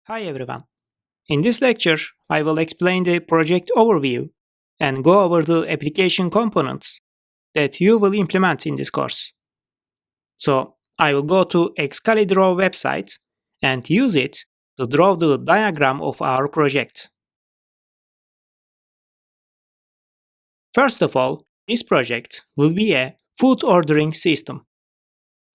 Hi everyone. In this lecture, I will explain the project overview and go over the application components that you will implement in this course. So, I will go to Excalidraw website and use it to draw the diagram of our project. First of all, this project will be a food ordering system.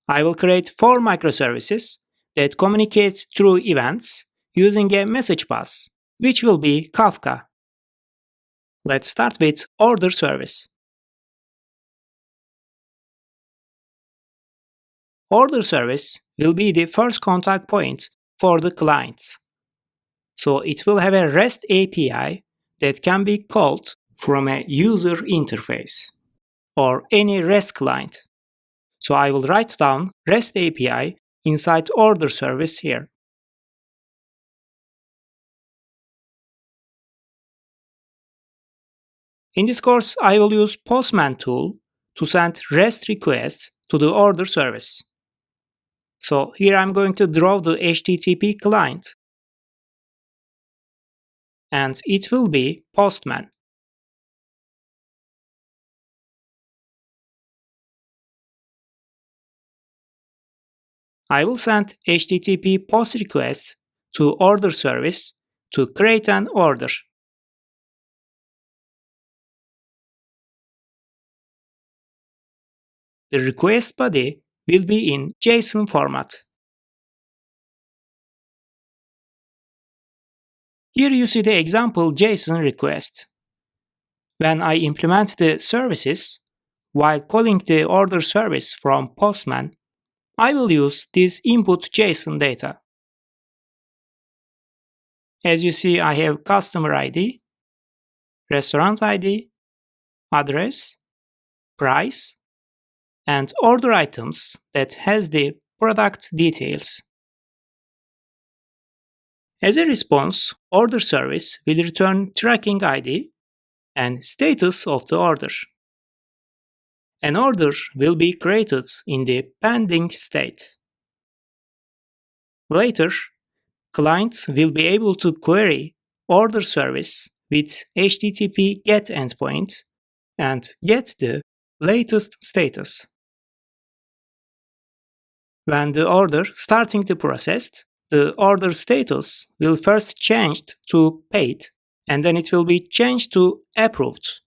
I will create 4 microservices that communicate through events using a message bus, which will be Kafka. Let's start with order service. Order service will be the first contact point for the clients. So it will have a REST API that can be called from a user interface or any REST client. So I will write down REST API inside order service here. In this course, I will use Postman tool to send REST requests to the order service. So here I'm going to draw the HTTP client, and it will be Postman. I will send HTTP POST requests to order service to create an order. The request body will be in JSON format. Here you see the example JSON request. When I implement the services, while calling the order service from Postman, I will use this input JSON data. As you see, I have customer ID, restaurant ID, address, price, and order items that has the product details. As a response, order service will return tracking ID and status of the order. An order will be created in the pending state. Later, clients will be able to query order service with HTTP GET endpoint and get the latest status. When the order starting to process, the order status will first change to paid and then it will be changed to approved.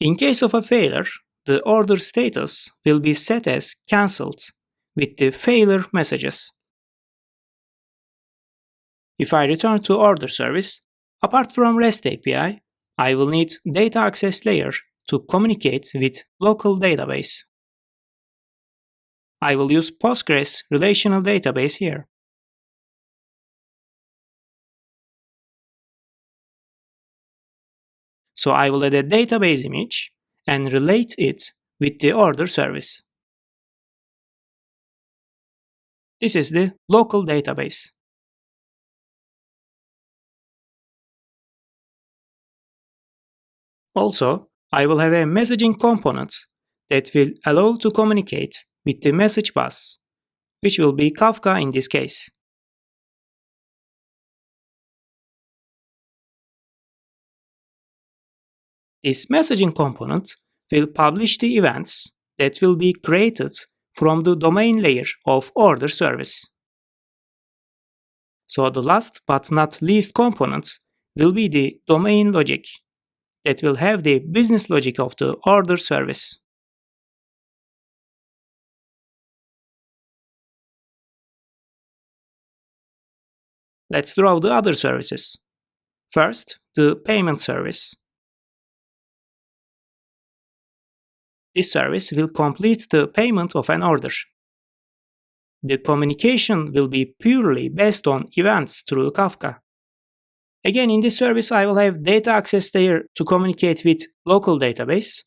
In case of a failure, the order status will be set as cancelled with the failure messages. If I return to order service, apart from REST API, I will need data access layer to communicate with local database. I will use Postgres relational database here. So I will add a database image and relate it with the order service. This is the local database. Also, I will have a messaging component that will allow to communicate with the message bus, which will be Kafka in this case. This messaging component will publish the events that will be created from the domain layer of order service. So the last but not least component will be the domain logic that will have the business logic of the order service. Let's draw the other services. First, the payment service. This service will complete the payment of an order. The communication will be purely based on events through Kafka. Again, in this service, I will have data access layer to communicate with local database.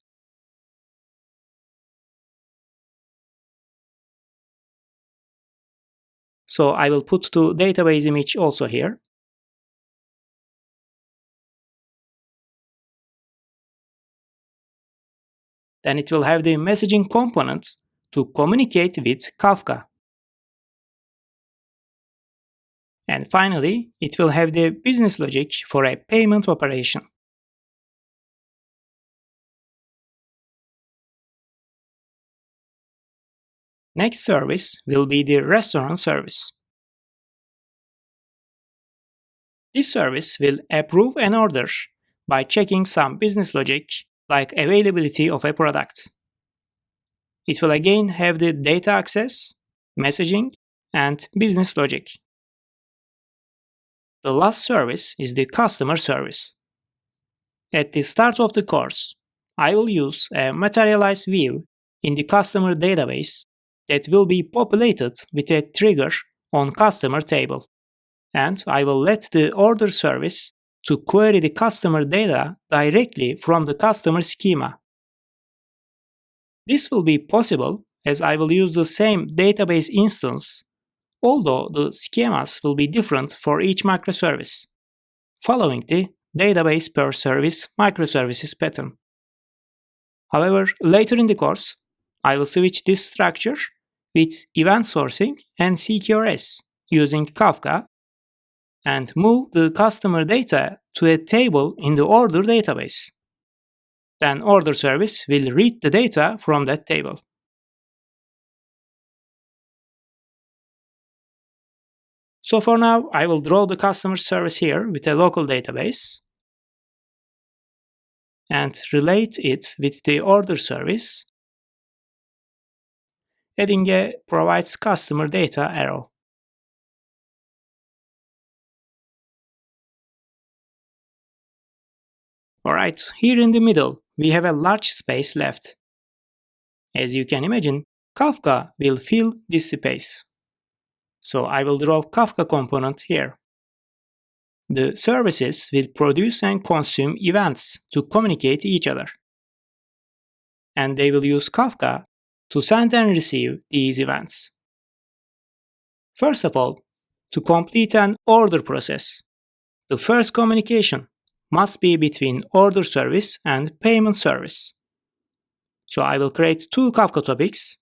So I will put the database image also here. Then it will have the messaging components to communicate with Kafka. And finally, it will have the business logic for a payment operation. Next service will be the restaurant service. This service will approve an order by checking some business logic like availability of a product. It will again have the data access, messaging, and business logic. The last service is the customer service. At the start of the course, I will use a materialized view in the customer database that will be populated with a trigger on customer table. And I will let the order service to query the customer data directly from the customer schema. This will be possible as I will use the same database instance, although the schemas will be different for each microservice, following the database per service microservices pattern. However, later in the course, I will switch this structure with event sourcing and CQRS using Kafka and move the customer data to a table in the order database. Then order service will read the data from that table. So for now, I will draw the customer service here with a local database and relate it with the order service, adding a provides customer data arrow. Alright, here in the middle, we have a large space left. As you can imagine, Kafka will fill this space. So I will draw Kafka component here. The services will produce and consume events to communicate each other. And they will use Kafka to send and receive these events. First of all, to complete an order process, the first communication must be between order service and payment service. So I will create two Kafka topics,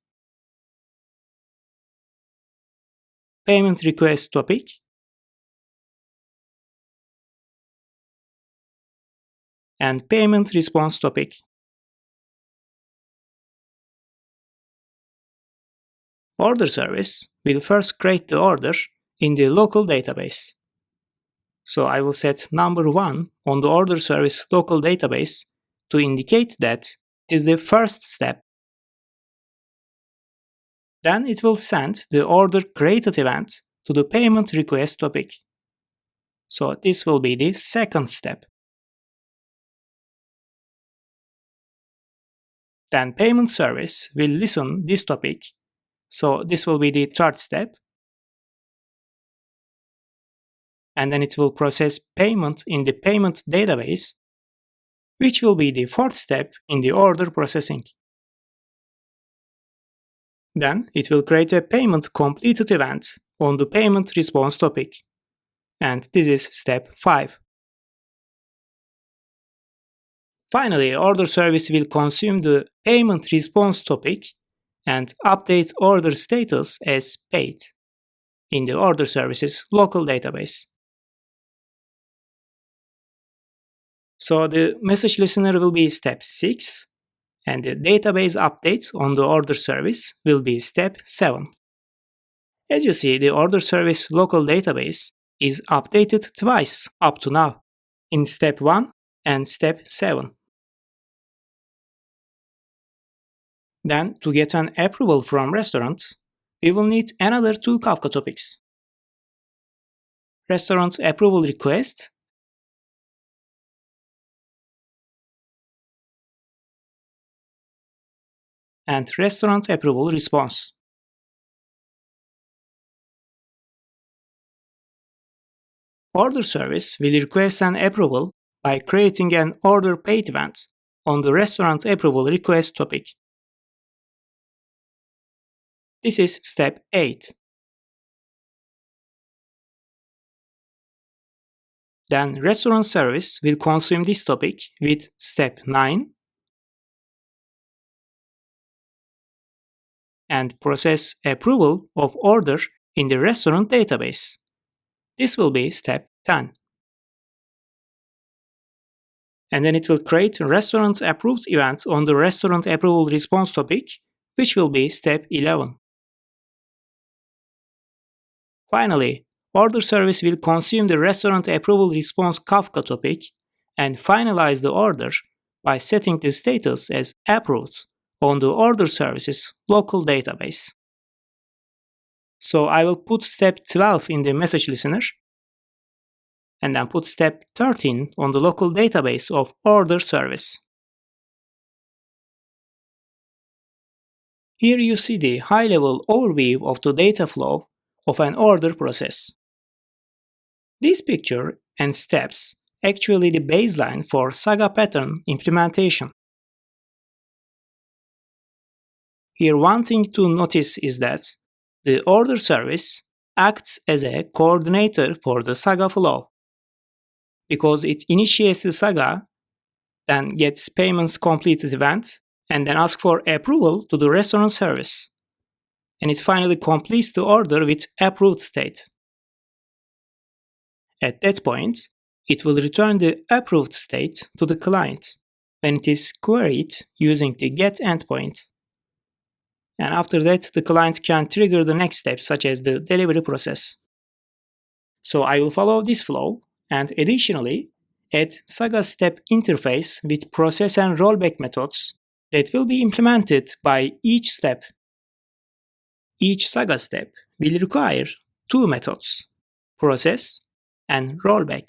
payment request topic and payment response topic. Order service will first create the order in the local database. So I will set number 1 on the order service local database to indicate that it is the first step. Then it will send the order created event to the payment request topic. So this will be the second step. Then payment service will listen this topic. So this will be the third step. And then it will process payment in the payment database, which will be the fourth step in the order processing. Then it will create a payment completed event on the payment response topic. And this is step 5. Finally, order service will consume the payment response topic and update order status as paid in the order service's local database. So the message listener will be step 6, and the database update on the order service will be step 7. As you see, the order service local database is updated twice up to now, in step 1 and step 7. Then, to get an approval from restaurant, we will need another two Kafka topics. Restaurant approval request and restaurant approval response. Order service will request an approval by creating an order paid event on the restaurant approval request topic. This is step 8. Then restaurant service will consume this topic with step 9 and process approval of order in the restaurant database. This will be step 10. And then it will create a restaurant approved event on the restaurant approval response topic, which will be step 11. Finally, order service will consume the restaurant approval response Kafka topic and finalize the order by setting the status as approved on the order service's local database. So I will put step 12 in the message listener and then put step 13 on the local database of order service. Here you see the high-level overview of the data flow of an order process. This picture and steps actually the baseline for Saga pattern implementation. Here one thing to notice is that the order service acts as a coordinator for the Saga flow because it initiates the Saga, then gets payments completed event, and then asks for approval to the restaurant service. And it finally completes the order with approved state. At that point, it will return the approved state to the client when it is queried using the GET endpoint. And after that, the client can trigger the next steps such as the delivery process. So I will follow this flow and additionally add Saga step interface with process and rollback methods that will be implemented by each step. Each Saga step will require two methods, process and rollback.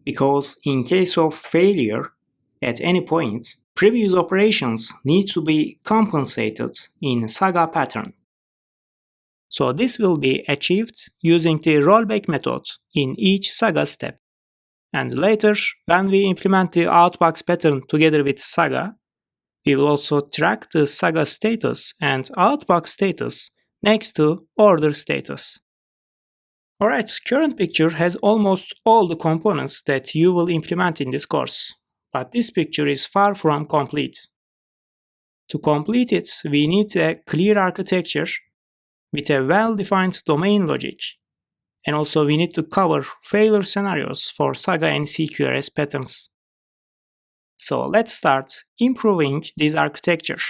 Because in case of failure at any point, previous operations need to be compensated in Saga pattern. So this will be achieved using the rollback method in each Saga step. And later, when we implement the outbox pattern together with Saga, we will also track the Saga status and outbox status next to order status. Alright, current picture has almost all the components that you will implement in this course, but this picture is far from complete. To complete it, we need a clear architecture with a well-defined domain logic, and also we need to cover failure scenarios for Saga and CQRS patterns. So let's start improving this architecture.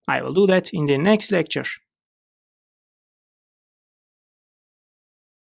I will do that in the next lecture.